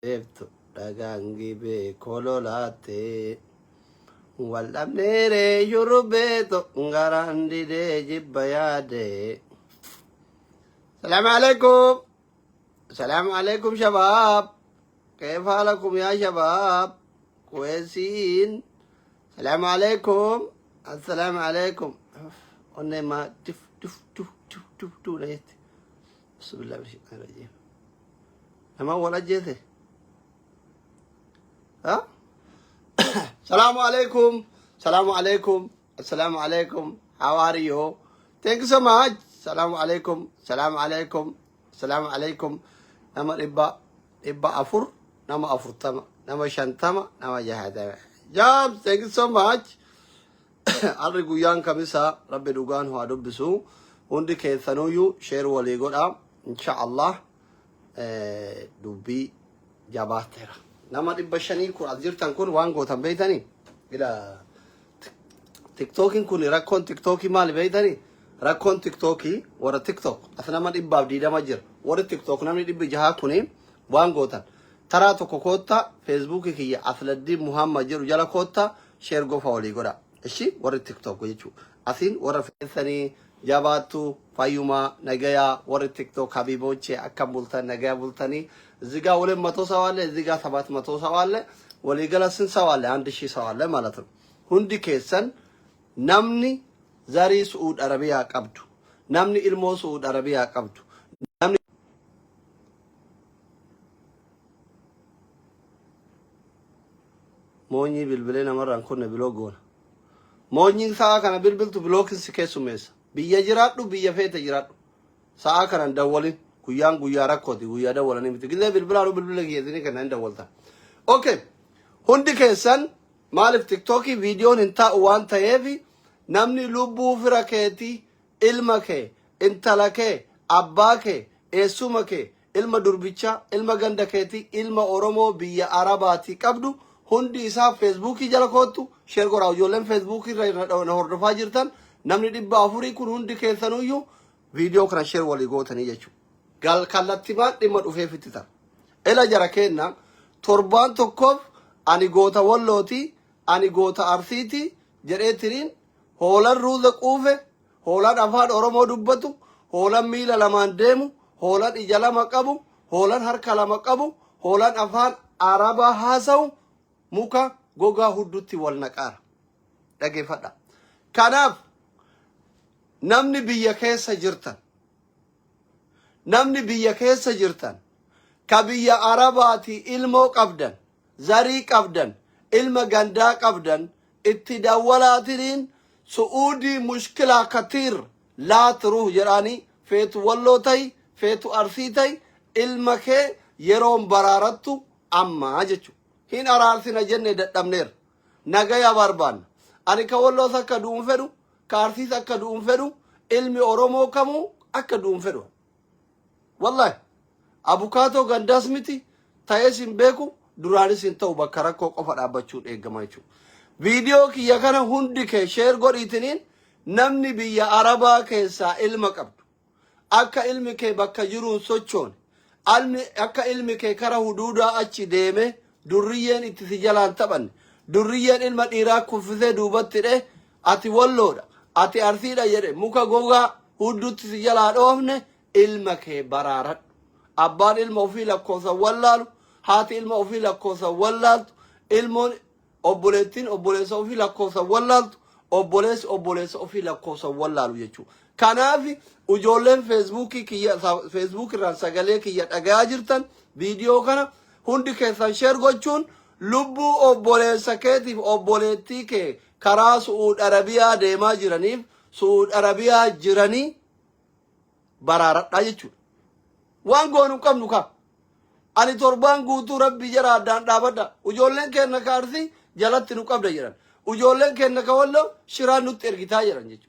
Eftu dagangi be kololate wallamnere yurubeto ngarandi de jibbayade. السلام عليكم. السلام عليكم شباب، كيف حالكم يا شباب؟ كويسين؟ السلام عليكم. السلام عليكم. قلنا ما تف تف تف تف تف تف نيت. بسم الله الرحمن الرحيم. أما ولا جيته. ها؟ السلام عليكم. السلام عليكم. السلام عليكم. How are you? Thank you so much. السلام عليكم. السلام عليكم. السلام عليكم. nama dhibba afur, nama afurtama, nama shantama, nama jahatama. Jobs, thank you so much. Arri guyyaan kamisa rabbi dhugaan haa dubbisu. Hundi keessanuyyuu sheer walii godhaa. Inshaallah dubbii jabaateera. Nama dhibba shanii kun as jirtan kun waan gootan beeytanii? Ila TikTokin kun rakkoon TikTokii maali beeytanii? Rakkoon TikTokii warra TikTok as nama dhibbaaf diidama jira. Warra TikTok namni dhibbi jahaa kuni waan gootan. Taraa tokko koottaa Feesbuukii kiyya Asladdiin Muhammad jedhu jala koottaa sheer gofa walii godhaa. Ishi warra TikTok jechuudha. Asiin warra feessanii jabaattu fayyumaa nagayaa warra TikTok habiiboochee akkam bultan nagayaa bultanii እዚህ ጋር 200 ሰው አለ፣ እዚህ ጋር 700 ሰው አለ፣ ወሊገላ ስንት ሰው አለ? 1000 ሰው አለ ማለት ነው። ሁንዲ ኬሰን namni zarii Suud Arabiyaa qabdu, namni ilmoo Suud Arabiyaa qabdu, namni moonyi bilbilee namarraan kunne biloo goona. Moonyiin sa'a kana bilbiltu bilookin si keessumeessa. Biyya jiraadhu, biyya feete jiraadhu. Sa'a kana dawwalin guyyaa rakkooti, guyyaa dawwalanii miti. Gillee bilbilaadhu bilbila kiyyeetini kana hin dawwaltan. Okay. Hundi keessan maaliif TikTokii viidiyoon hin taa'u waan ta'eefi namni lubbuu fira keetii, ilma kee, intala kee, abbaa kee, eessuma kee, ilma durbichaa, ilma ganda keetii, ilma Oromoo biyya Arabaatii qabdu hundi isaa Feesbuukii jala koottu sheer godhaa. Ijoolleen Feesbuukii irra hordofaa jirtan namni 400 kun hundi keessanuyyuu viidiyoo kana sheer walii gootanii jechuudha. Kallattimaan dhimma dhufee fittitan. Ela jara kenna torbaan tokkoof ani goota Wallooti, ani goota Arsiiti jedheetiniin hoolan ruuza quufe, hoolan afaan Oromoo dubbatu, hoolan miila lamaan deemu, hoolan ija lama qabu, hoolan harka lama qabu, hoolan afaan Arabaa haasa'u muka gogaa huddutti wal naqaara. Dhageeffadha. Kanaaf namni biyya keessa jirtan, namni biyya keessa jirtan ka biyya Arabaati ilmoo qabdan, zarii qabdan, ilma gandaa qabdan itti dawwalaatiniin Suudii mushkilaa katiir laa turuh jedhanii feetu Walloo ta'i, feetu Arsii ta'i ilma kee yeroon baraarattu ammaa jechuudha. Hin araarsina jenne dadhabneera. Nagaya barbaanna. Ani ka Walloos akka du'uun fedhu, ka Arsiis akka du'uun fedhu, ilmi Oromoo kamuu akka du'uun fedhu. Wallahi abukaatoo gandaas miti ta'ees hin beeku, duraanis hin ta'u bakka rakkoo qofa dhaabbachuun eegama jechuudha. Viidiyoo kiyya kana hundi kee sheer godhiitiniin namni biyya Arabaa keessaa ilma qabdu akka ilmi kee bakka jiruun sochoone, akka ilmi kee kara huduudaa achi deeme durriyyeen itti si jalaan taphanne, durriyyeen ilma dhiiraa kuffisee duubatti dhe ati Walloodha, ati Arsiidha jedhe muka gogaa huddutti si jalaa dhoofne ilma kee baraaradhu. Abbaan ilma ofii lakkoofsa wallaalu, haati ilma ofii lakkoofsa wallaaltu, ilmoon obboleettiin obboleessa ofii lakkoofsa wallaaltu, obboleessi obboleessa ofii lakkoofsa wallaalu jechuudha. Kanaaf ijoolleen Feesbuuk irraan sagalee kiyya dhagayaa jirtan viidiyoo kana hundi keessan sheer gochuun lubbuu obboleessa keetiif obboleettii kee karaa Suud Arabiyaa deemaa jiraniif Suud Arabiyaa jiranii baraaradhaa jechuudha. Waan goonu qabnu ka ani torbaan guutuu rabbi jara addaan dhaabadha. Ijoolleen keenya ka Arsii jalatti nu qabda jedhan. Ijoolleen keenya ka Walloo shiraan nutti ergitaa jedhan jechuudha.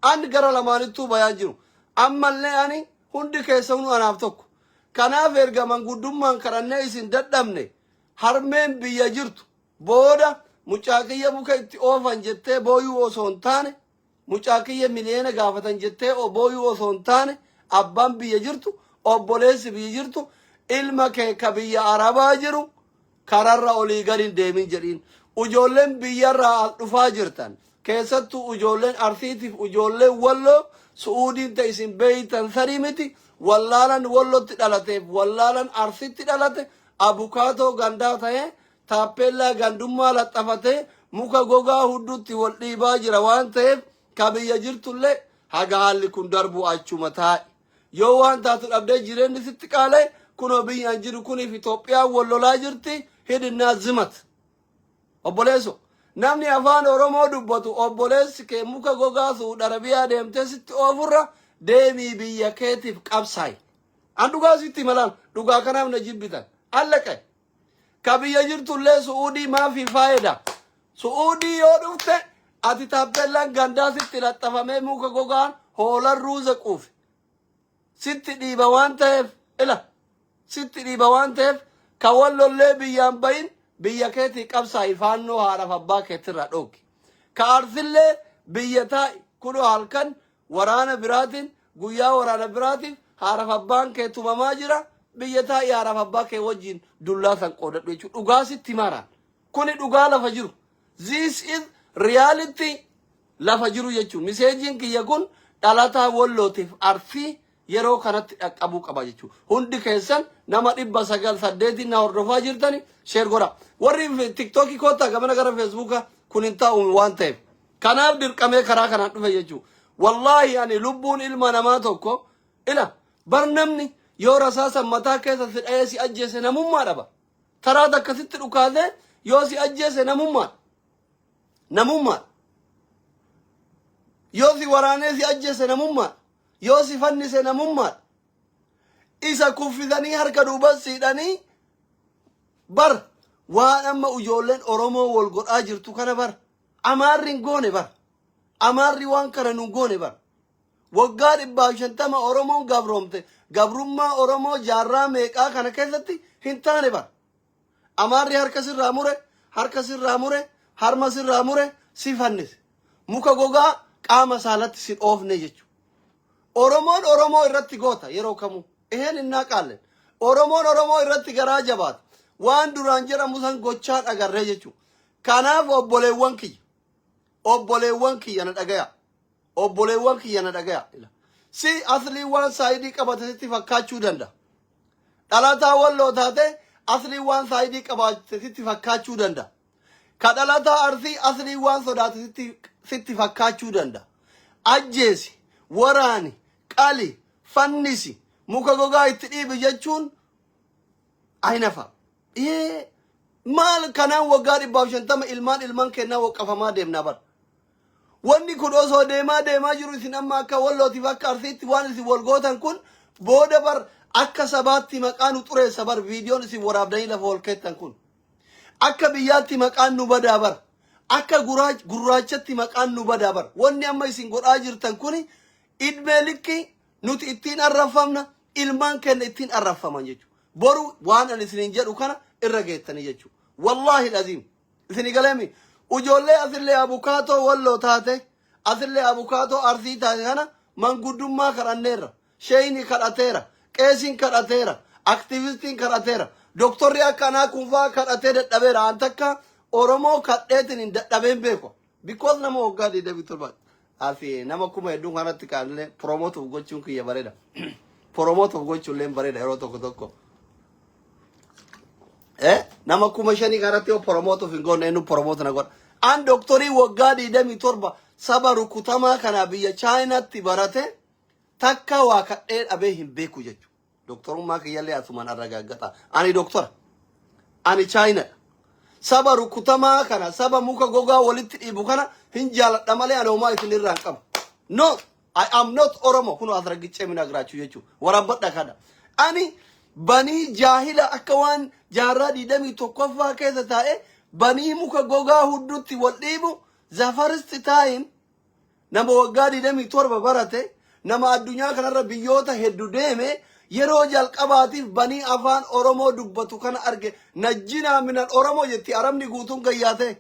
Ani gara lamaanittuu bayaa jiru. Ammallee ani hundi keessanuu anaaf tokko. Kanaaf erga manguddummaan kadhannee isin dadhabne harmeen biyya jirtu booda mucaa kiyya muka itti oofan jettee booyuu osoo hin taane, mucaa kiyya miliyoona gaafatan jettee booyuu osoo hin taane abbaan biyya jirtu, obboleessi biyya jirtu ilma kee ka biyya arabaa jiru kararra olii galin deemin jedhiin. Ijoolleen biyyarraa as dhufaa jirtan keessattuu ijoolleen arsiitiif ijoolleen walloo su'uudiin ta'e isin beeytan sanii miti. Wallaalan wallotti dhalateef wallaalan arsitti dhalate abukaatoo gandaa ta'ee taappellaa gandummaa laxxafatee muka gogaa huddutti wal dhiibaa jira waan ta'eef ka biyya jirtullee haga haalli kun darbu achuma taa'e. Yoo waan taatu dhabdee jireenyi sitti qaalee kunoo biyyaan jiru kuniif Itoophiyaan wal lolaa jirti hidhinnaa zimat. Obboleesso namni afaan Oromoo dubbatu obboleessi kee muka gogaa Suudi Arabiyaa deemtee sitti oofurra deemii biyya keetiif qabsaayi. An dhugaa sitti malaan dhugaa kanaaf na jibbitan. Allaqe. Ka biyya jirtullee Suudii maafi faayida. Suudii yoo dhufte ati taappellaan gandaa sitti laxxafamee muka gogaan hoolan ruuza quufe. Sitti dhiiba waan ta'eef ila. Sitti dhiiba waan ta'eef ka wallollee biyyaan bayin biyya keetii qabsaayi faannoo haadhaaf abbaa keetirraa dhooki. Ka arsillee biyya taa'i kunoo halkan waraana biraatiin guyyaa waraana biraatiin haadhaaf abbaan kee tumamaa jira biyya taa'i haadhaaf abbaa kee wajjin dullaa san qoodadhu jechuudha. Dhugaa sitti maraan kuni dhugaa lafa jiru. This is reality lafa jiru jechuudha. Miseejiin kiyya kun dhalataa wallootiif arsii yeroo kanatti dhaqqabuu qaba jechuudha. Hundi keessan nama 908 na hordofaa jirtani sheer godha. Warri TikTokii koottaa gamana gara Facebooka kun hin taa'u waan ta'eef kanaaf dirqamee karaa kanaan dhufe jechuudha. Wallahi ani lubbuun ilma namaa tokko ila bar namni yoo rasaasa mataa keessa si dha'ee si ajjeese namummaa dhaba. Taraa akkasitti dhukaasee yoo si ajjeese namummaa. Namummaa. Yoo si waraanee si ajjeese namummaa. Yoo si fannise namummaa. Isa kuffisanii harka duuba siidhanii bar waan amma ijoolleen Oromoo wal godhaa jirtu kana bar amaarri hin goone bar. Amaarri waan kana nu goone bar. Waggaa 150 Oromoon gabroomte. Gabrummaa Oromoo jaarraa meeqaa kana keessatti hin taane bar. Amaarri harka sirraa mure, harka sirraa mure, harma sirraa mure si fannise. Muka gogaa qaama saalatti si dhoofne jechuudha. Oromoon Oromoo irratti goota yeroo kamuu. Eheen innaa qaallen. Oromoon Oromoo irratti garaa jabaata. Waan duraan jedhamu san gochaan agarree jechuudha. Kanaaf obboleewwan kiyya. Obboleewwan kiyya na dhagaya. Obboleewwan kiyya na dhagaya. Si aslii waan saayidii qabate sitti fakkaachuu danda'a. Dhalataa walloo taate aslii waan saayidii qabate sitti fakkaachuu danda'a. Ka dhalataa arsii aslii waan sodaate sitti fakkaachuu danda'a. Ajjeesi, waraani, qali, fannisi, muka gogaa itti dhiibi jechuun aynafa. Maal kanaan waggaa 150 ilmaan kennaa waqqafamaa deemnaa bara. Wanni kun osoo deemaa jiru isin amma akka wallootiif akka arsiitti waan isin wal gootan kun booda bar akka sabaatti maqaan nu xureessa bar viidiyoon isin waraabdanii lafa ol keettan kun. Akka biyyaatti maqaan nu badaa bar. Akka gurraachatti maqaan nu badaa bar. Wanni amma isin godhaa jirtan kun idmee likki nuti ittiin arrafamna ilmaan kenna ittiin arrafaman jechuudha. Boru waan ani isinin jedhu kana irra geettanii jechuudha. Wallahi lazim. Isini galeemi. Ijoollee asillee abukaatoo walloo taate asillee abukaatoo arsii taate kana manguddummaa kadhanneerra. Sheeyni kadhateera. Qeesiin kadhateera. Aktivistiin kadhateera. Doktorri akkanaa kunfaa kadhatee dadhabeera. An takka Oromoo kadheetiin hin dadhabeen beeku. Because nama waggaa 27. Asi nama kuma hedduun kanatti kaanillee promootuuf gochuun kiyya bareeda. Promootuuf gochuullee bareeda yeroo tokko. Nama kuma 5 kanatti yoo promootuuf hin goone eenyu promootu na godha. An doktorii waggaa 27 saba rukutamaa kana biyya Chaayinaatti barate takka waa kadhee dhabee hin beeku jechuudha. Doktorummaa kiyyallee asumaan arragaggata. Ani doktora. Ani Chaayina. Saba rukutamaa kana saba muka gogaa walitti dhiibu kana hin jaaladha malee ani homaa isin irraan qabu. No, I am not Oromo. Kuno asragichee mina giraachuu jechuudha. Warabbadha kana. Ani banii jaahila akka waan jaarraa 21ffaa keessa taa'e banii muka gogaa huddutti wal dhiibu the first time nama waggaa 27 barate nama addunyaa kanarra biyyoota hedduu deeme yeroo jalqabaatiif banii afaan Oromoo dubbatu kana arge. Najjinaa minal Oromoo jetti arabni guutuun gayyaate.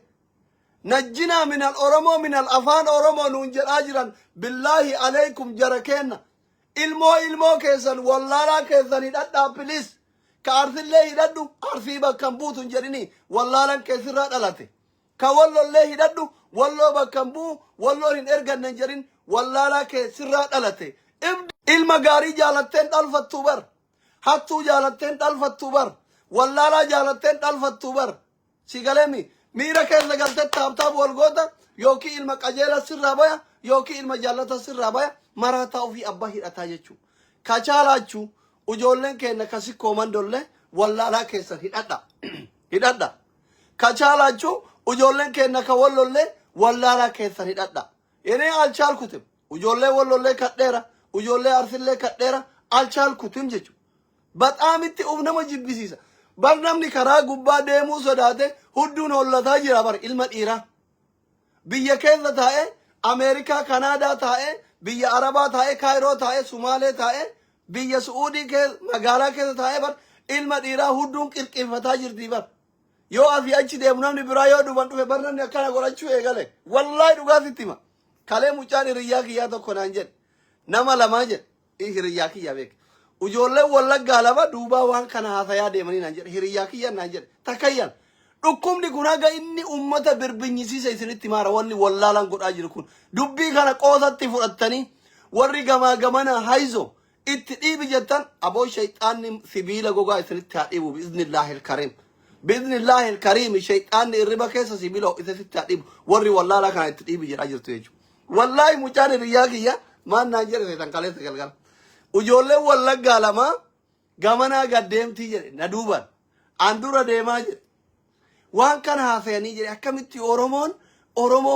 Najjinaa minal Oromoo minal afaan Oromoo nuun jedhaa jiran billahi alaykum jara kenna. Ilmoo keessan wallaalaa keessanii dhadhaa please. كارث الله يددو أرثي بكمبوت جريني والله لن كسر دلته كوالله الله يددو والله بكمبو والله إن إرجع نجرين والله لا كسر دلته المجاري جالتين ألف التوبر حتى جالتين ألف التوبر والله لا جالتين ألف التوبر سيقلمي ميرا كذا قلت تاب والجودة يوكي المكاجيلا سر بايا يوكي المجالة سر بايا مراتاو في أباه الأتاجتشو كاشالاتشو وجولن كأن كاسي كوماندولة والله لا كسر هيدا كاشالاتشو وجولن كأن كوالله والله لا كسر هيدا يعني ألشال كتب وجولة والله كتيرا وجولة أرسله كتيرا ألشال كتب جتشو بتأمتي أبنا ما جيبسيسا برنامج كرا غبا ديمو سداته هدون الله تاجر أبر علم الإيران بيا كذا تاعه أمريكا كندا تاعه بيا عربا تاعه كايرو تاعه سومالي تاعه بيا سعودي كذا مغالا كذا تاعه بر علم الإيران هدون كيف تاجر ديبر يو أفي أشي ديمنا نبرايو دوبان تو برنامج كنا قرأت شو يقاله والله دوغاسي تيما كله مچاني رياكي يا تو كنانجر نما لماجر إيه رياكي يا بيك وجوله والله قالوا دوبا وان كان هذا يا ديمني نانجر هرياكي يا نانجر تكيان ركوم دي كنا جا إني أمة بربنيسي سيسني تمارا واني والله لان قد أجركون دبي كان قوة تفرطني وري جمانا هايزو اتقي بجتان أبو شيطان سبيلا جوجا سيسني تعيبه بإذن الله الكريم بإذن الله الكريم الشيطان الربا كيسا سبيلا إذا تعيبه وري والله لا كان اتقي بجر أجر تيجو والله مجان رياكي يا ما نانجر سيسان كله سكال وجوله والله قالما جمانا قدام تيجي ندوبا أندورا ديماجر وان كان هافياني جري أكملتي أورومون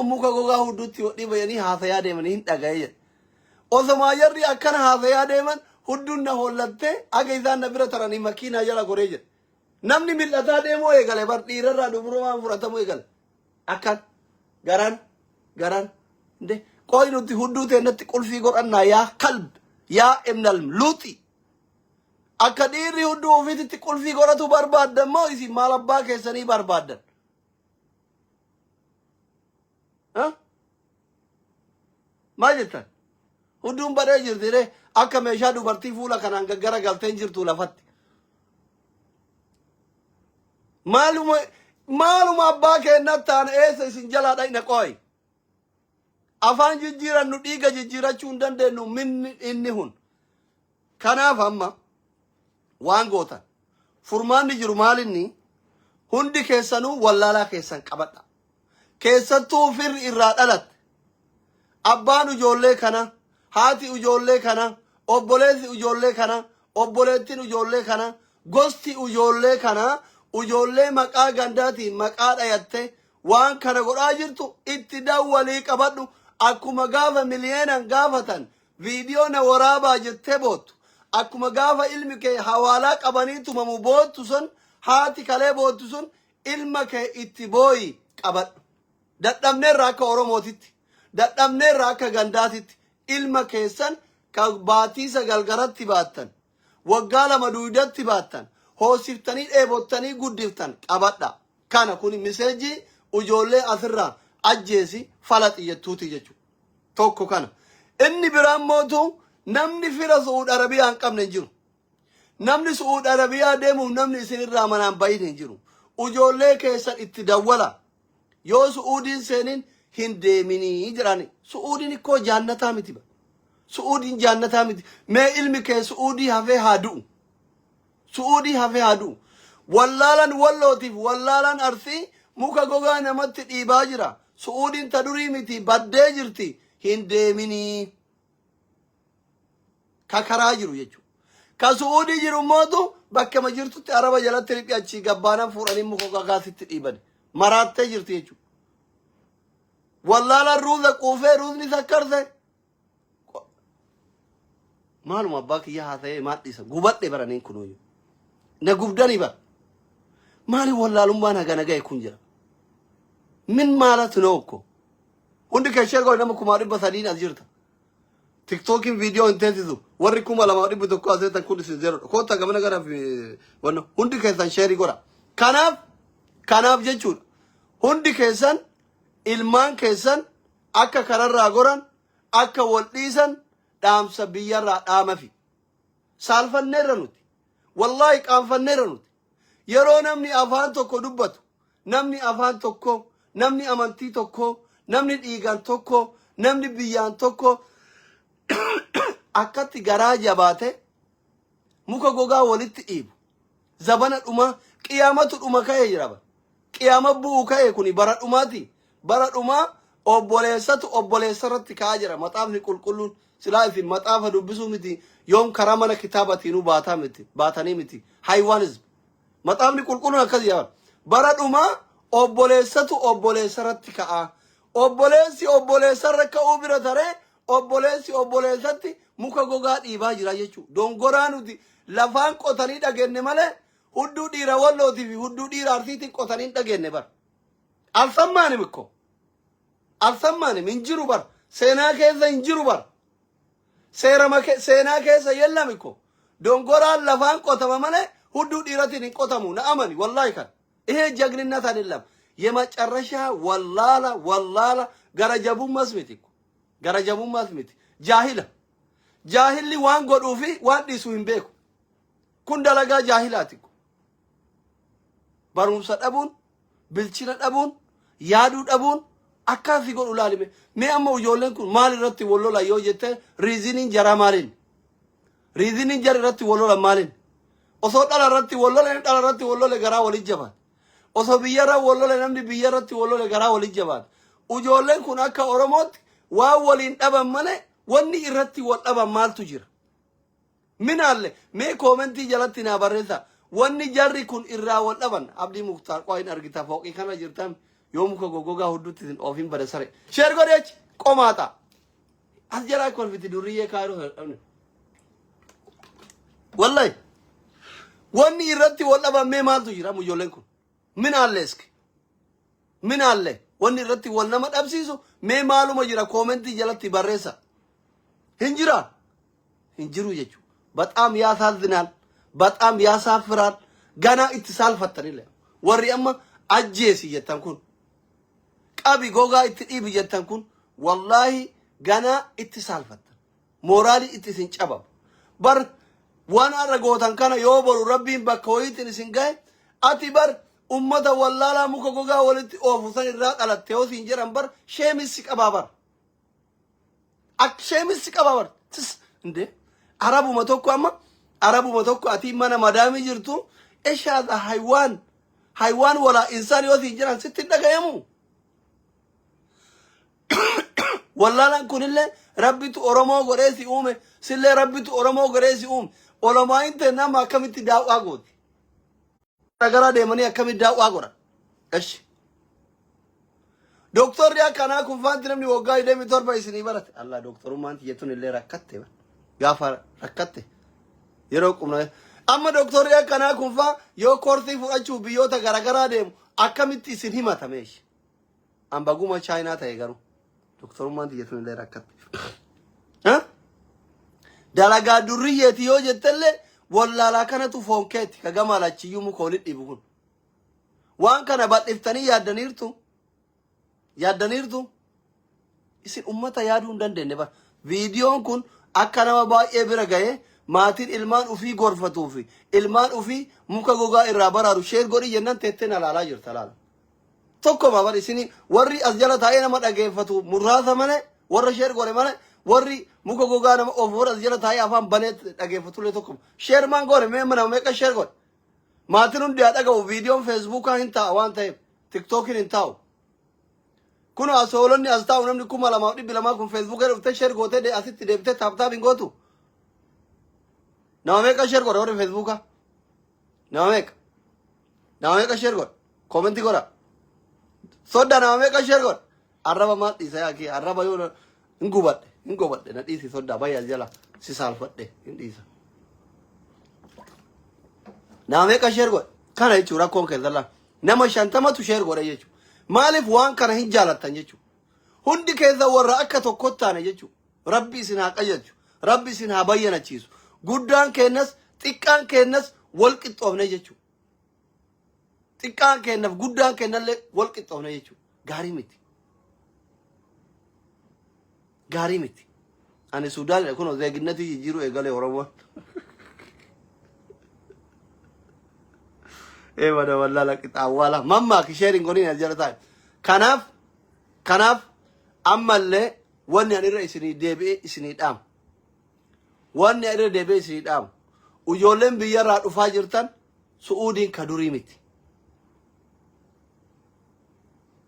موكا غوغا هدوتي ودي بياني هافيا ديمن هنتا جاي وزما يري أكن هافيا ديمن هدونا هولته أجيزان نبرة تراني مكينا جلا غوريج نمني ملتا ديمو يقال بار تيرا دوبرو فراتمو يقال أكن غران ده كوي نوتي هدوتي نتي كل في قرآن يا قلب يا ابن الملوتي أكديري هدو في تقول في قراتو برباد ما يسي مالبا كيساني برباد ها ما جتا هدوم برا جرتي ره أكا ميشا دو برتي فولا كان عنك غرا غلطين جرتو لفت معلوم أبا كيناتان إيسا سنجلا داينا كوي أفان جيجيرا نديغا جيجيرا چوندن دينو من إنهون كناف أما waan gootan furmaanni jiru maalinni hundi keessanuu wallaalaa keessan qabadha keessattuu firri irraa dhalatte abbaan ijoollee kana haati ijoollee kana obboleessi ijoollee kana obboleettiin ijoollee kana gosti ijoollee kana ijoollee maqaa gandaatiin maqaa dhayatte waan kana godhaa jirtu itti dawwalii qabadhu akkuma gaafa miliyeenan gaafatan viidiyoo na waraabaa jettee boottu akkuma gaafa ilmi kee hawaalaa qabanii tumamu boottu sun haati kalee boottu sun ilma kee itti booyi qabadhu dadhabneerraa akka oromootitti dadhabneerraa akka gandaatitti ilma keessan ka baatii sagalgaratti baattan waggaa lama duudatti baattan hoosiftanii dheebottanii guddiftan qabadha kana kun miseejii ijoollee asirraa ajjeesi fala xiyyeettuuti jechuudha tokko kana inni biraan mootu namni fira Saudi Arabiyaa hin qabne hin jiru namni Saudi Arabiyaa deemuuf namni isinirraa manaan bahin hin jiru ijoollee keessan itti dawwala yoo Saudiin seenin hin deeminii jirani Saudiin ikkoo jaannataa miti ba Saudiin jaannataa miti mee ilmi kee Saudii hafee haa du'u Saudii hafee haa du'u wallaalan wallootiif wallaalan arsii muka gogaa namatti dhiibaa jira Saudiin ta durii miti baddee jirti hin deeminii ككرا جرو يجو كسعودي جرو مودو بكم جرتو تعرف جلات تريبي أشي قبانا فوراني مخوكا قاسي تقريبا مرات تجرت يجو والله لا روز كوفي روز نسكر ذي معلوم أباك يا هذا ما تيسا قبضت برانين كنوي نقبضني با مالي والله لمبانا غانا غاي كنجرا من مالا تنوكو عندك أشياء قوي نمو كماري بسالين أجرتا تيك توك فيديو انتهزو وريكم على ما ريبو تكو أزيتا كل سيزيرو كوتا كمان غير في ونه هندي كيسان شيري غورا كناف جيشون هندي كيسان ilmaan keessan akka kararraa goran akka wal dhiisan dhaamsa biyyarraa dhaamafi saalfanneerra nuti wallahi qaanfanneera nuti yeroo namni afaan tokko dubbatu namni afaan tokko namni amantii tokko namni dhiigaan tokko namni biyyaan tokko akkatti garaa jabaate muka gogaa walitti dhiibu zabana dhuma qiyaamatu dhuma ka'ee jira ba qiyaama bu'u ka'ee kuni bara dhumaati bara dhuma obboleessatu obboleessarratti ka'aa jira maxaafni qulqulluun silaa ifin maxaafa dubbisuu miti yoom karaa mana kitaabaatiinuu baataa miti baatanii miti haywaanizm maxaafni qulqulluun akkas jedha bara dhuma obboleessatu obboleessarratti ka'a obboleessi obboleessarra ka'uu bira taree obboleessi obboleessatti muka gogaa dhiibaa jira jechuudha dongoraa nuti lafaan qotanii dhagenne malee hudduu dhiira wallootii fi hudduu dhiira arsiitiin qotanii dhagenne bar alsammaani mikko alsammaani hin jiru bar seenaa keessa hin jiru bar seenaa keessa yella mikko dongoraan lafaan qotama malee hudduu dhiiratiin hin qotamu na amani wallahi kan ይሄ ጀግንነት አይደለም የመጨረሻ ወላላ ገረጀቡን መስሚት እኮ ገረጀቡን መስሚት ጃሂል ዋን ጎዱፊ ዋን ዲሱ ይንቤኩ ኩንደለጋ ጃሂላት እኮ ባሩምሰ ደቡን ብልችነ ደቡን ያዱ ደቡን አካፊ ጎዱ ላሊሜ ሜአሞ ዮለንኩ ማል ረቲ ወሎላ ዮጀተ ሪዝኒን ጀራ ማሊን ሪዝኒን ጀራ ረቲ ወሎላ ማሊን ኦሶ ዳላ ረቲ ወሎላ ገራ ወልጀባ oso biyyara wollole namni biyyarratti wollole garaa wali jabaat ujoolleen kun akka oromootti waa waliin dhaban malee wanni irratti wal dhaban maaltu jira minaalle mee koomentii jalatti naa barreessa wanni jarri kun irraa wal dhaban abdii muktaar qo'in argita fooqii kana jirtan yoo muka gogogaa huddutti isin oofin bada sare sheer godheech qomaata as jalaa kolfiti durriyyee kaayiroo wallahi wanni irratti wal dhaban mee maaltu jira mujoolleen kun من عليك من عليه وني رتي ولا ما تبسيسو ما معلومة جرا كومنتي جلتي بريسا هنجرو يجو بتأم يا ثالثنال بتأم يا سافرال جانا اتصال فتري له وري أما أجيسي يتنكون أبي جوجا اتقي يتنكون والله جانا اتصال فتر مورالي اتسين شباب بر وانا رجوتان كان يوبر ربي بكويت نسنجاي أتي بر ummata wallaalaa muka gogaa walitti oofusan irraa dhalatte yoo siin jedhan bar sheemissi qabaabar ak sheemissi qabaabar tis inde arabuma tokko ati mana madaamii jirtu eshaadha haywaan walaa insaan yoo siin jedhan sitti dhagayamu wallaalaan kunillee rabbitu oromoo godhee si uume sillee rabbitu oromoo godhee si uume olomaa inte nama akkamitti daawwaa gooti Ragara demani akkami daawwaa godhan esh doktorri akkanaa kun faanti namni waggaa 27 isinii barate allah doktorummaan tiyyatun illee rakkatte gaafa rakkatte yeroo qubna amma doktorri akkanaa kun faa yoo koorsii fudhachuuf biyyoota garagaraa deemu akkamitti isin himatameesh ambaguma chaayinaa ta'e garuu doktorummaan tiyyatun illee rakkatte dalagaa durriyyeeti yoo jettellee wallaalaa kanatu foonkeetti kagama lachiyyuu muka walitti dhiibu kun waan kana badhiftanii yaaddaniirtu isin ummata yaaduu hin dandeenye bara viidiyoon kun akka nama baay'ee bira ga'ee maatiin ilmaan ufii gorfatuu fi ilmaan ufii muka gogaa irraa baraaru sheer godhi jennaan teettee na laalaa jirta laala tokkoma bar isinii warri as jala taa'ee nama dhageeffatu muraasa malee warra sheer godhe malee warri muka gogaa nama ofur as jala taa'ee afaan banee dhageeffatullee tokkoma sheer maan godhe mee mana meeqa sheer godhe maatiin hundi haa dhaga'u viidiyoon feesbuukaa hin taa'a waan ta'eef tiktookiin hin taa'u kun asoolonni as taa'u namni 2,200 kun feesbuukaa dhuftee sheer gootee asitti deebitee taaptaap hin gootu nama meeqa sheer godhe warri feesbuukaa nama meeqa sheer godhe koomentii godha sodda nama meeqa sheer godhe arraba maal dhiisa yaakii arraba yoo hin gubadhe na dhiisi sodda bayya jala si saalfadhe hin dhiisa nama meeqa sheer godhe kana jechuun rakkoon keessalla nama 50tu sheer godhe jechuun maaliif waan kana hin jaalattan jechuun hundi keessa warra akka tokkotti taane jechuun rabbi isin haa qajeelchu rabbi isin haa bayyanachiisu guddaan kennas xiqqaan kennas wal qixxoofne jechuun xiqqaan kennaaf guddaan kennallee wal qixxoofne jechuun gaarii miti ani Suudaan kun zeeginnati jijjiiruu eegale Oromoon إيه ولا ولا لك تعوالا ماما كشيرين قولين الجرتاي كناف أما اللي واني أنا رئيسني دبي إسني دام واني أنا دبي إسني دام وجولن بيجرا رفاجرتان سعودين كدوريمت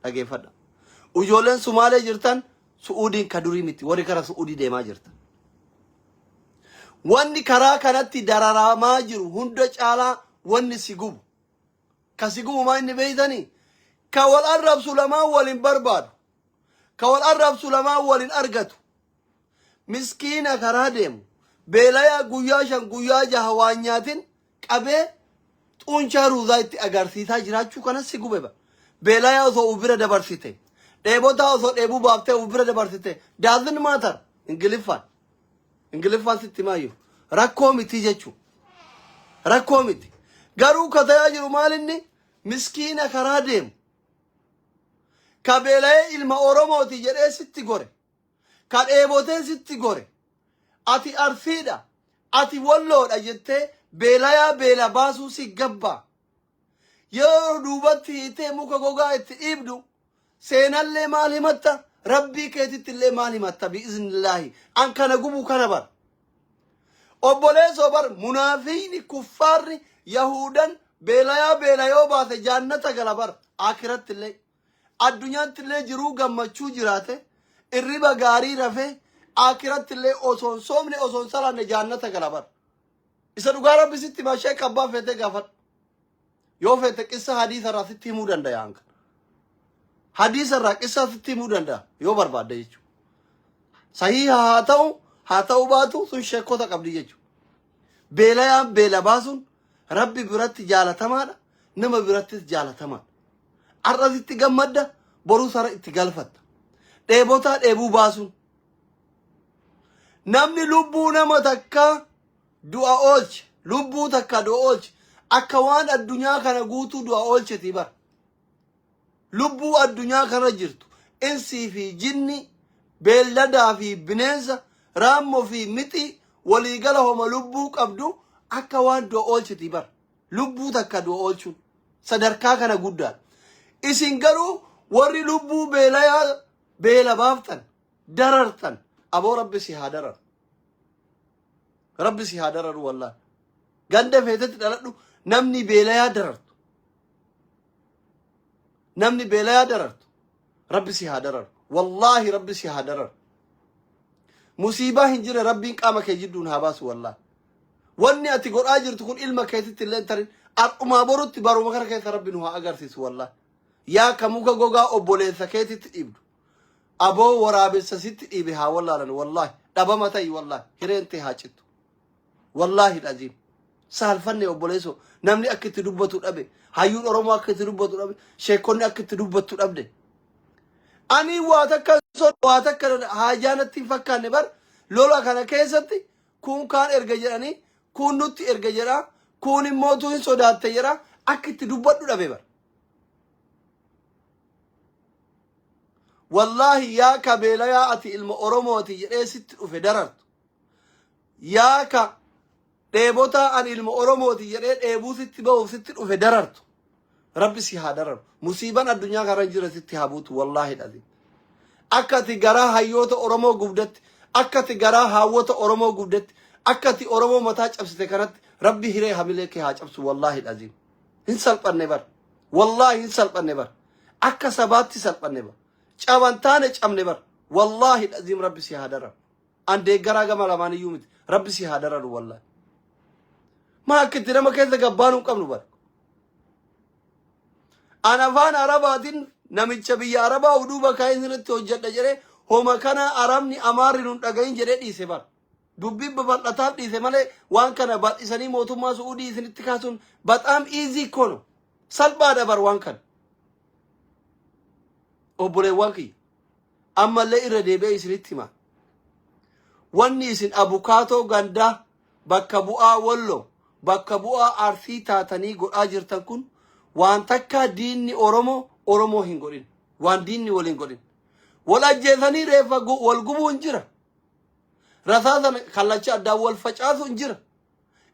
أجي فدا وجولن سومالي جرتان سعودين كدوريمت وريكرا سعودي دما جرتان واني كرا كانت درارا ما جرو هندج على واني سيجوب كسيجوب ما إني بيدني كوال الرب سلما ولين برباد كوال الرب سلما ولين أرجتو مسكينة كرادم بلايا قياشن قياجا هوانياتين كأبي تونشارو زايت أجرسيتا جراتشو كنا سيجوبه بلايا وصو أوبرة دبرسيته دبوتا وصو دبو بابته أوبرة دبرسيته دازن ماتر إنجليفان ستمايو ركومي تيجتشو ركومي قالوا كذا يجرو مالني مسكينة كرادم كبلايا إلما أورومو تيجري ستي غوري كان إيبوتين ستي غوري أتي أرفيدا أتي واللود أجتة بلايا بلا باسو سي جبا يا دوبتي تيمو كوغا إبدو سينا اللي مالي متى ربي كيتت اللي مالي متى بإذن الله أن كان قبو كنبر أبوليس أبر منافين كفار يهودا بلايا باث جنة غلبر آخرت اللي الدنيا اللي جرو غمچو جراته الربا غاري رفه آخرت اللي أوسون سومني أوسون سلا نجانة غلبر إذا نقارا بسيط ماشي كبا فته غفر يو فته قصة حديث راسي تيمو دندا يانك حديث را قصة تيمو دندا يو برباد يجو صحيح هاتاو باتو سن شكو تا قبل يجو بلا باسون ربي برات جالتما نما برات جالتما أرض تجمد برو سر تجلفت دبوتا دبو باسون نمني لبو نما تكا دعا أولش لبو تكا دعا أولش أكوان الدنيا كان قوتو دعا أولش تبر لبو الدنيا كان جرتو إنسي في جني بلدا في بنزة رامو في متي ولي قالهم لبو كبدو أكوان دعا أولش تبر لبو تكا دعا أولش صدركا كان قدر إسنجرو وري لبو بلا بافتن دررتن أبو ربي سيهادرر ربي سيهادرر والله قند فيتت دلتو نمني بلا دررت نمني بلا دررت ربي سيهادرر والله ربي سيهادرر مصيبة هنجر ربي قامك يجدون هباس والله واني أتقول آجر تكون إلما كيتت اللي انترين أما برد بارو مكر كيت ربي نها أغرسيس والله يا كموكا غوغا أبولين سكيتت إبدو أبو ورابل سسيت إبها والله لن والله دابا متى والله هرين تهاجت والله العظيم سهل فني أبوليسو نمني أكيد تدبتو الأبي هايون أروما أكيد تدبتو الأبي شيكوني أكيد تدبتو الأبي أني واتك هاجانة فكان نبر لولا كان كيستي كون كان إرجعاني كون نوت إرجعنا كون موتوين سودات تيرا أكيد تدبتو الأبي بر والله يا كبيلا يا أتي المؤرموتي يريست وفدرت يا ك ديبوتا عن المؤرموتي يريد أبو ست بو ست وفدرت ربي سيهادر مصيبة الدنيا كرنجرة ست هابوت والله العظيم أكتي جرا هايوت أورمو قبضت أكتي جرا هاوت أورمو قبضت أكتي أورمو متاج أبسط كانت ربي هري حملك هاج أبس والله العظيم إنسالب النبر والله إنسالب النبر أكسبات سالب النبر شابانتانج أم نبر والله العظيم ربي سيهادر عن ديجرا جمال أماني يومت ربي سيهادر والله ما كتير ما كذا جبانو كم نبر أنا فان عرباتين نميت شبيه عربا ودوبا كاين زنت توجد نجري هما كان عربني أمارين تجاين جري ديسبار دبي ببات لطاب ديسمالة وان كان بات إساني موتو ما سعودي إساني تكاسون بات أم إيزي كونو سالبا دبر وان كان أبولي واقي أما اللي إرادي بي سنتما واني سن أبوكاتو غاندا بكبوا ولو بكبوا أرثي تاتني قل آجر تنكون وان تكا ديني أورومو هنغورين وان ديني ولنغورين ولا جيثاني ريفا والقبو انجرا رثاثا خلاچا دا والفجاث انجرا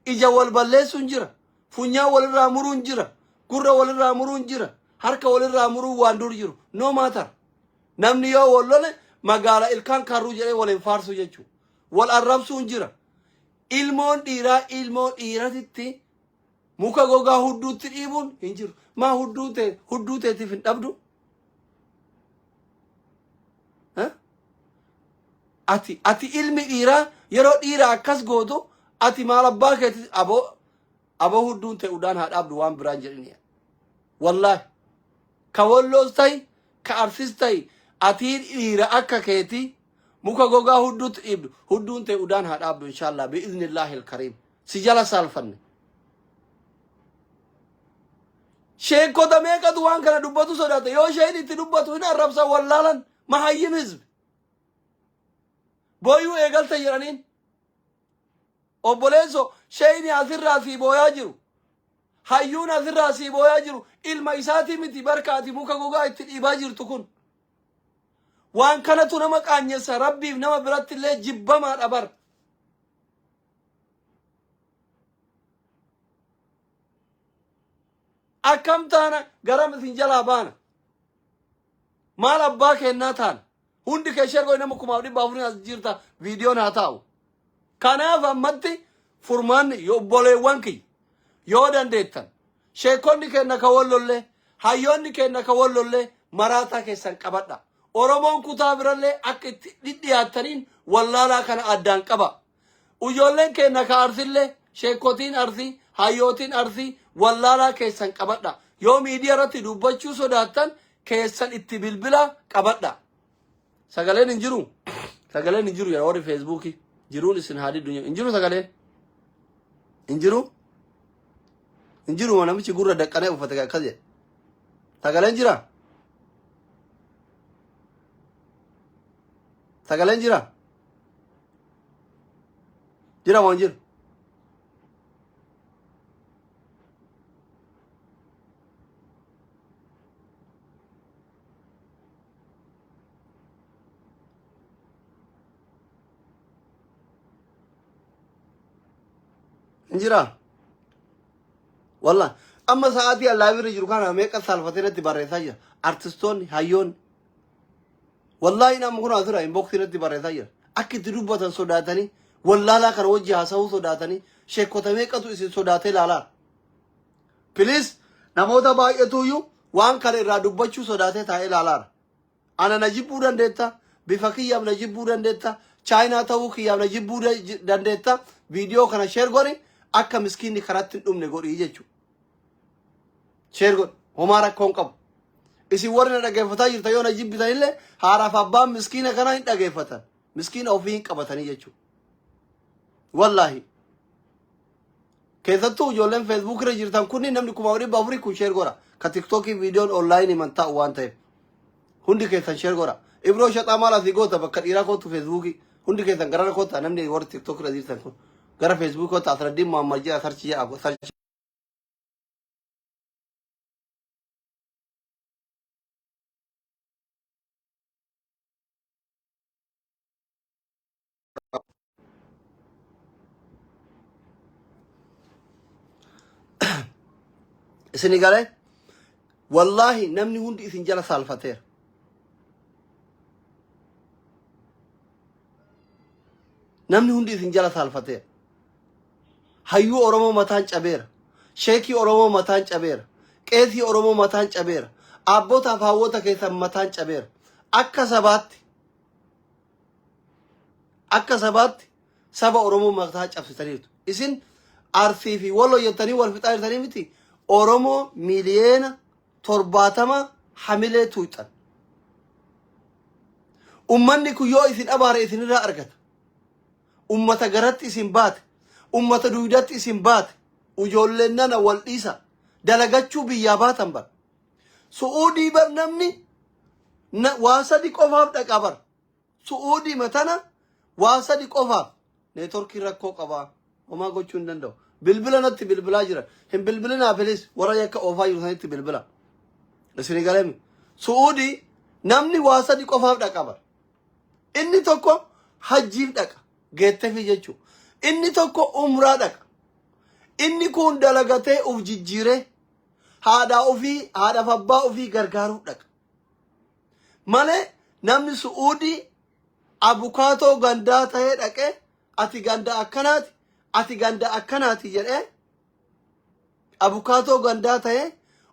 إجا والباليس انجرا فنيا والرامور انجرا gurra walirraa muruun jira, harka walirraa muruu waan dur jiru. No matter. Namni yoo wal lole magaala ilkaan karruu jedhee waliin faarsu jechuudha. Wal arrabsuun jira. Ilmoon dhiiratitti muka gogaa hudduutti dhiibuun hin jiru. Maa hudduu teetiif hin dhabdu? Ati ilmi dhiiraa yeroo dhiiraa akkas gootu ati maal abbaa keetti aboo hudduun ta'e udaan haa dhaabdu waan biraan jedhini. Wallahi ka walloos ta'i ka arsis ta'i ati dhiira akka keeti muka gogaa hudduutti dhiibdu hudduun ta'e udaan haa dhaabdu inshallah bi'iznillahil kariim. Si jala saalfanne. Sheekota meeqatu waan kana dubbatu sodaata yoo sheen itti dubbatu hin arrabsa wallaalan mahayyim hizb. Boyu eegalta jedhaniin obboleesso sheyni asirraa sii booyaa jiru hayyuun asirraa sii booyaa jiru ilma isaatii miti barkaati muka gogaa itti dhiibaa jirtu kun waan kanatu nama qaanyessa rabbiif nama biratti illee jibbamaa dhabar. Akkam taana garam isin jalaa baana maal abbaa kennaa taana hundi kee shergoo nama kumaaf dhibba afurii as jirta viidiyoon haa taa'u. Kanaaf ammatti furmaanni obboleewwan kiyya yoo dandeettan sheekonni kenna ka wallollee hayyoonni kenna ka wallollee maraataa keessan qabadha. Oromoon kutaa birallee akka itti dhidhiyaattaniin wallaalaa kana addaan qaba. Ijoolleen kenna ka arsillee sheekotiin arsii hayyootiin arsii wallaalaa keessan qabadha. Yoo miidiyaa irratti dubbachuu sodaattan keessan itti bilbila qabadha. Sagaleen hin jiru. Sagaleen hin jiru yaa warri Feesbuukii. Jiruun isin haadhi dunya. Hin jiru sagaleen. Hin jiru. Hin jiru namichi gurra daqqanee uffate akkas jedhe. Sagaleen jira. Sagaleen jira. Jira moo hin jiru? Injira wallah amma saati Allah bira jiru kana meeqa salfateetti barreessaa jira artistoonni hayyoonni wallahi nama kun asira inboxirratti barreessaa jira akka itti dubbatan sodaatanii wallaalaa kana wajji haasa'uu sodaatanii sheekota meeqatu isin sodaatee ilaalaa. Please namoota baay'eetuyyuu waan kana irraa dubbachuu sodaatee taa'ee ilaalaa. Ana na jibbuu dandeetta bifa kiyyaaf na jibbuu dandeetta chaayinaa ta'uu kiyyaaf na jibbuu dandeetta viidiyoo kana share godhi akka miskiinni karaatti hin dhumne godhii jechuudha. Share godhi homaa rakkoon qabu. Isin warri na dhageeffataa jirta yoo na jibbitan illee haaraaf abbaan miskiina kana hin dhageeffatan. Miskiina ofii hin qabatanii jechuudha. Wallahi. Keessattuu ijoolleen Facebook irra jirtan kunni namni kuma dhibba afurii kun share godha. Ka TikTokii viidiyoon online himan ta'u waan ta'eef. Hundi keessan share godha. Ibroo shaxaa maal asii goota bakka dhiiraa kootu Facebookii. Hundi keessan gara koota namni warri TikTok irra jirtan kun. Gara Facebook koota Asraddiin Muhammad jedha sarchi jedha sarchi. Isini galee wallahi namni hundi isin jala saalfateera. Namni hundi isin jala saalfateera. Hayyuu Oromoo mataan cabeera. Sheekii Oromoo mataan cabeera. Qeesii Oromoo mataan cabeera. Abbootaaf hawwoota keessan mataan cabeera. Akka sabaatti saba Oromoo mataa cabsitaniirtu. Isin arsii fi walloo jettanii wal fixaa jirtanii miti. Oromoo miliyeena 70 hamilee tuuxan. Ummanni kun yoo isin abaare isinirraa argata. Ummata garatti isin baate. Ummata duudatti isin baate. Ijoolleen nana wal dhiisa. Dalagachuu biyyaa baatan bar. Su'uudii bar namni waa sadi qofaaf dhaqa bar. Su'uudii matana waa sadi qofaaf. Neetworkii rakkoo qabaa. Homaa gochuu hin danda'u. Bilbila natti bilbilaa jira. Hin bilbilinaa filis warra yakka oofaa jiru sanitti bilbila. Isini galeemi. Su'uudii namni waa sadi qofaaf dhaqa bar. Inni tokko hajjiif dhaqa. Geettefi jechuudha. Inni tokko umraa dhaqa. Inni kun dalagatee uf jijjiiree haadha ofii haadhaaf abbaa ofii gargaaruu dhaqa malee namni Su'uudii abukaatoo gandaa ta'ee dhaqee ati ganda akkanaati ati ganda akkanaati jedhee abukaatoo gandaa ta'ee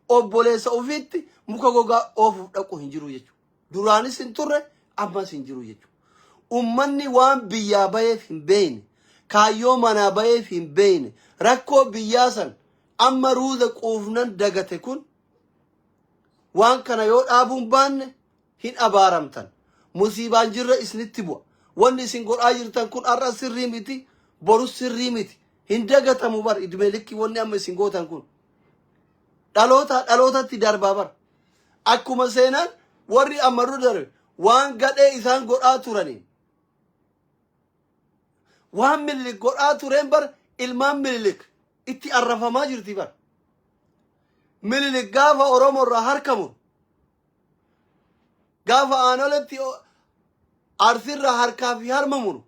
obboleessa ofiitti muka gogaa oofuuf dhaqu hin jiru jechuudha. Duraanis hin turre ammas hin jiru jechuudha. Ummanni waan biyyaa baheef hin beeyne kaayyoo manaa baheef hin beeyne rakkoo biyyaa san amma ruuza quufnan dagate kun waan kana yoo dhaabuun baanne hin abaaramtan. Musiibaan jirra isinitti bu'a. Wanni isin godhaa jirtan kun har'a sirrii miti borus sirrii miti. Hin dagatamu bar idmee likki wanni amma isin gootan kun. Dhalootatti darbaa bar. Akkuma seenaan warri ammarru darbe waan gadhee isaan godhaa turaniin. Waan Minilik godhaa tureen bar ilmaan Minilik itti arrafamaa jirti bar. Minilik gaafa Oromoorraa harkamu gaafa aanoletti arsirraa harkaa fi harma muru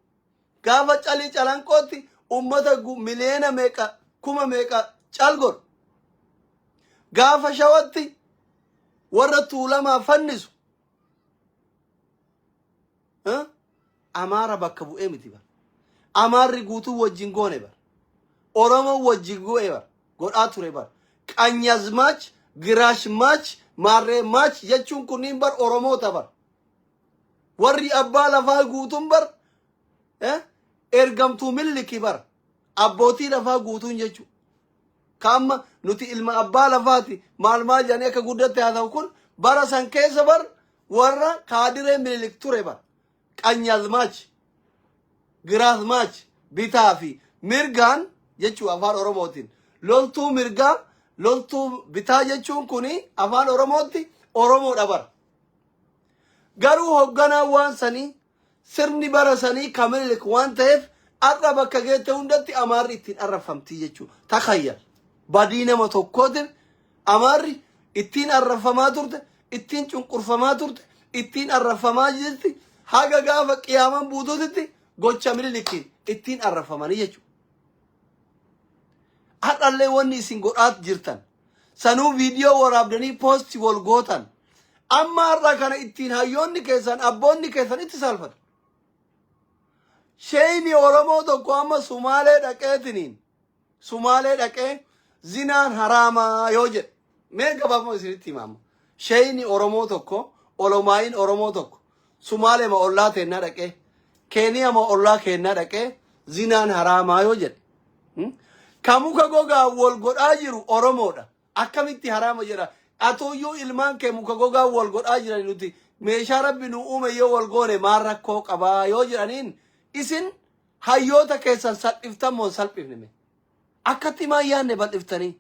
gaafa calii calanqootti ummata miliyoona meeqa kuma meeqa calgor gaafa shawatti warra tuulamaa fannisu Amaara bakka bu'ee miti bar. Amaarri guutuu wajjin goone bar. Oromoo wajjin go'e bar. Godhaa ture bar. Qanyazmaach, Giraashmaach, Maarreemaach jechuun kunniin bar Oromoota bar. Warri abbaa lafaa guutuun bar ergamtuu Miniliki bar. Abbootii lafaa guutuun jechuun. Kaamma nuti ilma abbaa lafaati maal jedhanii akka guddatte haa ta'u kun bara san keessa bar warra kaadiree Minilik ture bar. Qanyazmaach, Giraashmaach bitaa fi mirgaan jechuu afaan Oromootiin. Loltuu mirgaa, loltuu bitaa jechuun kuni afaan Oromootti Oromoodha bar. Garuu hoogganaa waan sanii sirni bara sanii ka Minilik waan ta'eef har'a bakka geette hundatti Amaarri ittiin arrafamtii jechuu. Takhayyal. Badii nama tokkootiin Amaarri ittiin arrafamaa turte, ittiin cunqurfamaa turte, ittiin arrafamaa jirti. Haga gaafa qiyaaman buutuutitti gocha Minilikiin ittiin arrafamanii jechuudha. Hadhallee wanni isin godhaat jirtan sanuu viidiyoo waraabdanii poostii wal gootan amma har'a kana ittiin hayyoonni keessan abboonni keessan itti salphatu. Sheeyni Oromoo tokko amma Sumaalee dhaqeetiniin Sumaalee dhaqee zinaan haraamaa yoo jedhe mee gabaafama isinitti himaama. Sheeyni Oromoo tokko olomaayin Oromoo tokko Sumaalee ma ollaa teennaa dhaqee Keeniyaa ma ollaa keennaa dhaqee zinaan haraamaa yoo jedhe kamuka gogaa wal godhaa jiru Oromoodha. Akkamitti haraama jedha. Atuyyuu ilmaan kee muka gogaa wal godhaa jiran nuti meeshaa rabbi nu uume yoo wal goone maal rakkoo qabaa yoo jedhaniin isin hayyoota keessan salphiftan moo salphifnime. Akkatti maan yaanne bal'iftanii.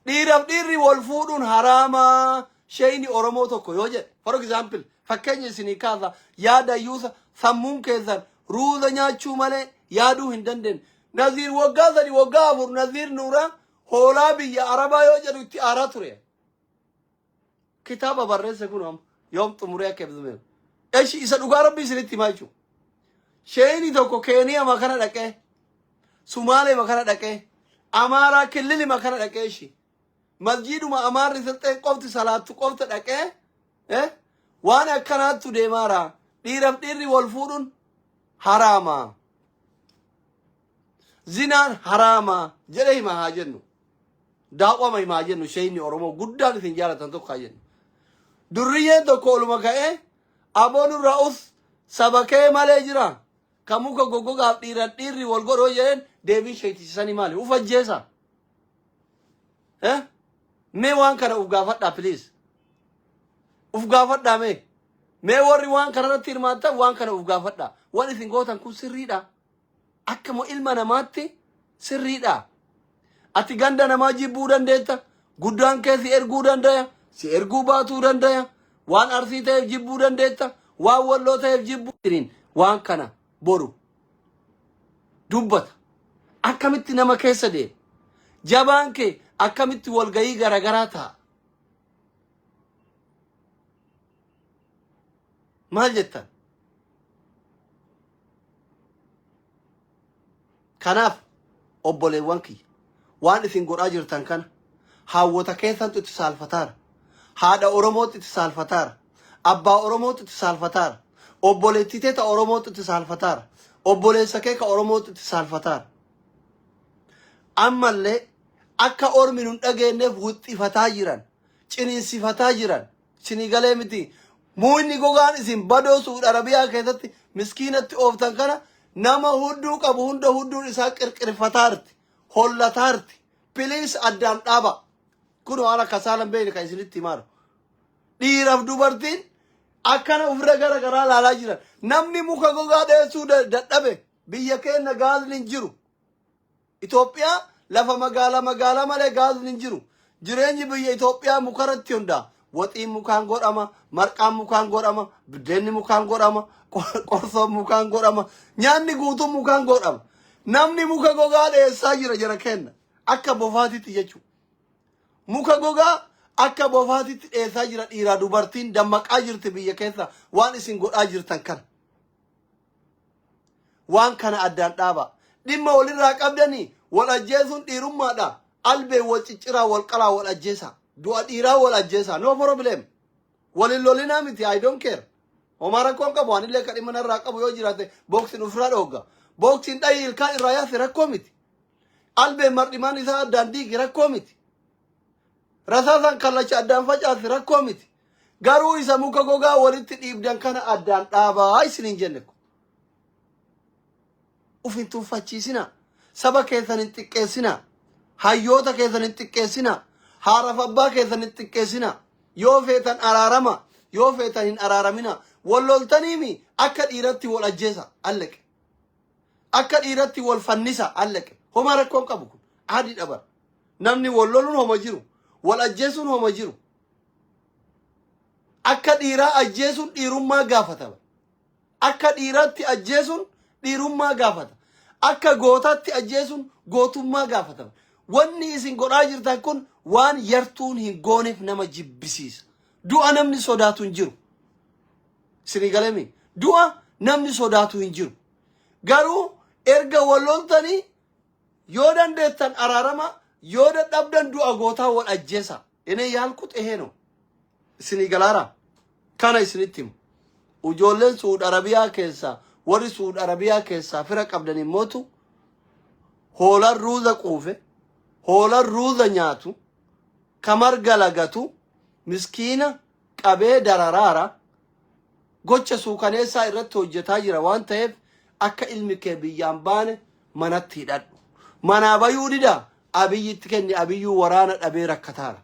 Dhiiraaf dhiirri wal fuudhuun haraamaa sheeyni Oromoo tokko yoo jedhe. For example fakkeenya isinii kaasa yaada yuusa sammuun keessan ruuza nyaachuu malee yaaduu hin dandeenye. Naziir waggaa sadi waggaa afur Naziir Nuuraa hoolaa biyya Arabaa yoo jedhu itti aaraa ture. Kitaaba barreesse kun yoom xumuree akka ibsume. Eshi isa dhugaa rabbi isinitti himaa jechuudha. Sheeyni tokko Keeniyaa makana dhaqee Sumaalee makana dhaqee Amaaraa Killili makana dhaqee eshi masjiiduma Amaarri sirxeen qofti salaattu qofta dhaqee waan akkanaattu deemaara. Dhiiraaf dhiirri wal fuudhuun haraamaa. Zinaan haraamaa jedhe himaa haa jennu. Daawwama himaa jennu sheeyni Oromoo guddaan isin jaalatan tokko haa jennu. Durriyyeen tokko oluma ka'ee aboon irraa us sabakee malee jira. Kamuka goggogaaf dhiiran dhiirri wal godhoo jedheen deebii sheeksisanii maali? Uf ajjeesa. Mee waan kana uf gaafadhaa please. Uf gaafadhaa mee. Mee warri waan kanarratti hirmaattan waan kana uf gaafadhaa. Waan isin gootan kun sirriidha. Akkamo ilma namaatti sirriidha. Ati ganda namaa jibbuu dandeetta. Guddaan kee si erguu dandaya. Si erguu baatuu dandaya. Waan arsii ta'eef jibbuu dandeetta. Waan walloo ta'eef jibbuu diriin. Waan kana boru dubbata. Akkamitti nama keessa deema. Jabaan kee akkamitti walgayii garagaraa ta'a. Maal jettan? Kanaaf obboleewwan kiyya waan isin godhaa jirtan kana haawwota keessantu itti saalfataara. Haadha Oromootti itti saalfataara. Abbaa Oromootti itti saalfataara. Obboleettii teeta Oromootti itti saalfataara. Obboleessa kee ka Oromootti itti saalfataara. Ammallee akka ormi nun dhageenyeef wuxxifataa jiran, ciniinsifataa jiran, sinii galee miti. Muunni gogaan isin badoo Suudi Arabiyaa keessatti miskiinatti ooftan kana nama hudduu qabu hunda hudduun isaa qirqirfataarti, hollataarti. Piliis addaan dhaaba. Kun waan akka saalan beeyne kan isinitti himaaru. Dhiiraaf dubartiin akkana ofirra gara garaa laalaa jiran. Namni muka gogaa dheessuu dadhabe biyya keenya gaazni hin jiru. Itoophiyaa lafa magaalaa malee gaazni hin jiru. Jireenyi biyya Itoophiyaa mukarratti hundaa. Waxiin mukaan godhama, marqaan mukaan godhama, biddeenni mukaan godhama, qorsoon mukaan godhama, nyaanni guutuun mukaan godhama. Namni muka gogaa dheessaa jira kenna. Akka bofaatitti jechuudha. Muka gogaa akka bofaatitti dheessaa jira dhiiraa dubartiin dammaqaa jirti biyya keessa waan isin godhaa jirtan kana. Waan kana addaan dhaaba. Dhimma walirraa qabdanii wal ajjeesuun dhiirummaadha. Albee wal cicciraa wal qalaa wal ajjeesa. Du'a dhiiraa wal ajjeesa. No problem. Walin lolinaa miti. I don't care. Homaa rakkoon qabu waan illee kadhima narraa qabu yoo jiraate boksiin ofirraa dhoogga. Boksiin dhayii ilkaan irraa yaase rakkoo miti. Albee mar'imaan isaa addaan diigi rakkoo miti. Rasaasan kallacha addaan facaase rakkoo miti. Garuu isa muka gogaa walitti dhiibdan kana addaan dhaabaa isiniin jenne ko. Ufin tuuffachiisina. Saba keessan hin xiqqeessina. Hayyoota keessan hin xiqqeessina. Haaraaf abbaa keessan hin xiqqeessina. Yoo feetan araarama. Yoo feetan hin araaramina. Walloltaniimi akka dhiiratti wal ajjeesa allaqe. Akka dhiiratti wal fannisa allaqe. Homaa rakkoon qabu kun adii dhabar. Namni walloluun homa jiru. Wal ajjeesuun homa jiru. Akka dhiiraa ajjeesuun dhiirummaa gaafata. Akka dhiiraatti ajjeesuun dhiirummaa gaafata. Akka gootaatti ajjeesuun gootummaa gaafata. Wanni isin godhaa jirtan kun waan yartuun hin gooneef nama jibbisiisa. Du'a namni sodaatu hin jiru. Isinii galemi. Du'a namni sodaatu hin jiru. Garuu erga walloltanii yoo dandeettan araarama yoo dadhabdan du'a gootaa wal ajjeesa. Ene yaalkut eheeno. Isinii galaara. Kana isinitti himu. Ijoolleen Suudi Arabiyaa keessaa warri Suudi Arabiyaa keessaa fira qabdan immootu hoolaan ruuza quufe, hoolaan ruuza nyaatu, kamarga lagatu, miskiina qabee dararaara, gocha suukaneessaa irratti hojjetaa jira waan ta'eef akka ilmi kee biyyaan baane manatti hidhadhu. Manaa bayuu dida abiyyitti kenni abiyyuu waraana dhabee rakkataara.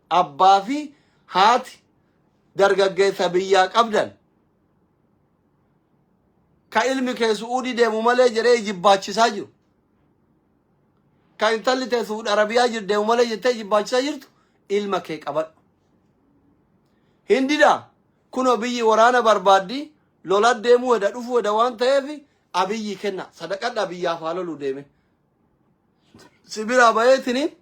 Abbaa fi haati dargaggeessa biyyaa qabdan ka ilmi kee Suudii deemu malee jedhee jibbaachisaa jiru. Ka intalli tee Suudi Arabiyaa jiru deemu malee jettee jibbaachisaa jirtu ilma kee qabadhu. Hindida kunoo biyyi waraana barbaaddi lola deemuu wada dhufu wada waan ta'eef abiyyi kenna sadaqadha biyyaaf haa lolu deeme. Sibira bayeetini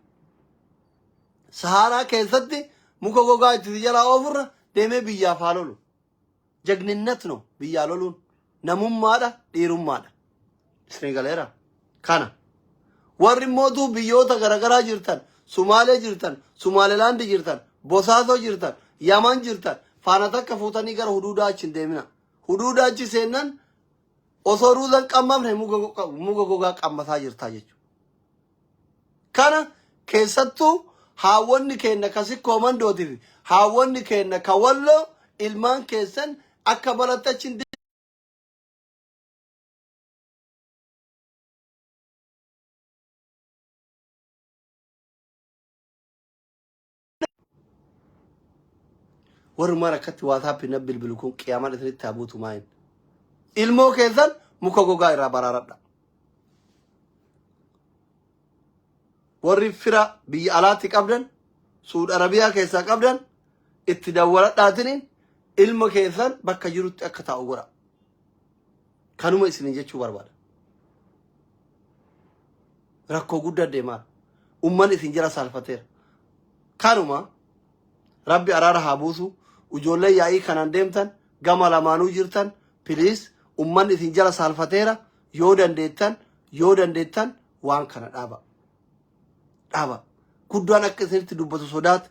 Saharaa keessatti muka gogaa itti jalaa oofurra deemee biyyaaf haa lolu. Jagninnat no biyyaa loluun namummaadha dhiirummaadha. Isin galeera. Kana warri mootuu biyyoota garagaraa jirtan, Sumaalee jirtan, Sumaaleelaandi jirtan, Bosaasoo jirtan, Yaman jirtan, faana takka fuutanii gara huduudaa achi hin deemina. Huduudaa achi seennan osoo ruuzan qammamne muka gogaa qammataa jirtaa jechuudha. Kana keessattuu haawwanni keenya kasi koomandootiif haawwanni keenya ka walloo ilmaan keessan akka baratta achi hin warri mara katti waataappii na bilbilu kun qiyaamaan isinitti haabuutu maayin. Ilmoo keessan muka gogaa irraa baraaradha. Warri fira biyya alaatti qabdan, Suudi Arabiyaa keessaa qabdan, itti dawwaladhaatiniin ilma keessan bakka jirutti akka taa'u godha. Kanuma isin jechuu barbaada. Rakkoo guddaa deemaa. Umman isin jira saalfateera. Kanuma Rabbi araara haa buusu. Ijoollee yaa'ii kanaan deemtan gama lamaanuu jirtan piliis umman isin jala saalfateera yoo dandeettan waan kana dhaaba. dhaba guddaan akka isinitti dubbatu sodaat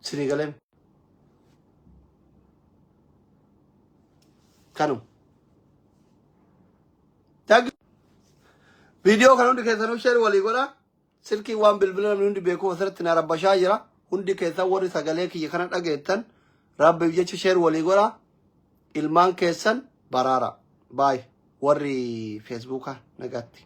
sinii galeem kanum tag video kan hundi keessanuu share walii godha silkii waan bilbila hundi beekuu asirratti na rabbashaa jira hundi keessan warri sagalee kiyya kana dhageettan rabbiif jecha share walii godha ilmaan keessan baraara bye warri facebooka nagaatti